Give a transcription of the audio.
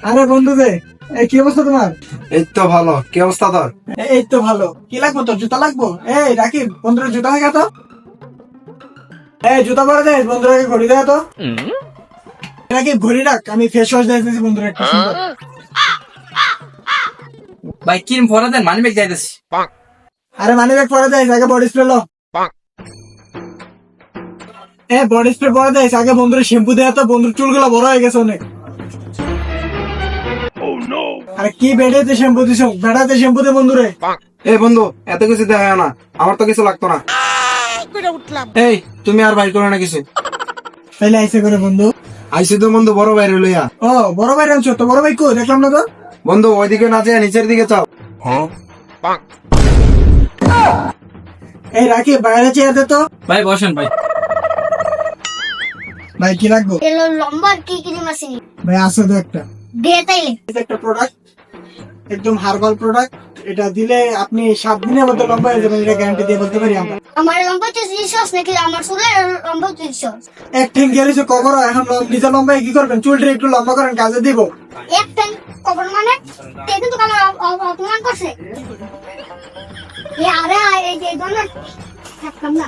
আরে বন্ধু রে, কি অবস্থা তোমার? এই তো ভালো। কি অবস্থা তোর? এই তো ভালো। কি লাগবো তোর? জুতা লাগবো? এই রাকিব, বন্ধুরা জুতা দেখা তো। এই জুতা পরে দে, বন্ধুরাকে ঘড়ি দেখা তো। রাকিব ঘড়ি রাখ, আমি ফেস ওয়াশ দিয়েছি বন্ধুরা একটু সুন্দর। ভাই কিরম পরে দেন মানি ব্যাগ যাইতেছি। আরে মানি ব্যাগ পরে দেয়, আগে বডি স্প্রে লো। বডি স্প্রে পরে দেয়, আগে বন্ধুরা শ্যাম্পু দেয়া তো, বন্ধুর চুলগুলো বড় হয়ে গেছে অনেক। আরে কি বেড়েতে শ্যাম্পু দিছ? বেড়াতে শ্যাম্পু দে বন্ধুরে। এই বন্ধু, এত কিছু দেখা হয় না, আমার তো কিছু লাগতো না। এই তুমি আর বাইর করো না কিছু। তাইলে আইসে করে বন্ধু। আইসি তো বন্ধু বড় বাইরে লইয়া। ও বড় ভাই আনছো তো? বড় ভাই কো দেখলাম না তো। বন্ধু ওইদিকে না যায় নিচের দিকে চাও। এই রাকিব বাইরে চেয়ে দে তো। ভাই বসেন ভাই। ভাই কি লাগবো? এলো লম্বা কি ক্রিম আসেনি ভাই আসো তো একটা। দে তাইলে একটা প্রোডাক্ট, একদম হার্বাল প্রোডাক্ট। এটা দিলে আপনি 7 দিনের মধ্যে লম্বা হয়ে যাবেন, এটা গ্যারান্টি দিয়ে বলতে পারি আমরা। আমার লম্বা 30 নাকি আমার চুলের লম্বা 30 এক ঠ্যাং গেলেছে কবর, এখন নিজে লম্বায় কি করবেন? চুলটা একটু লম্বা করেন, কাজে দিব। একটা কবর মানে তে কিন্তু আমার অপমান করছে আরে এই যে দোনো থাকলাম না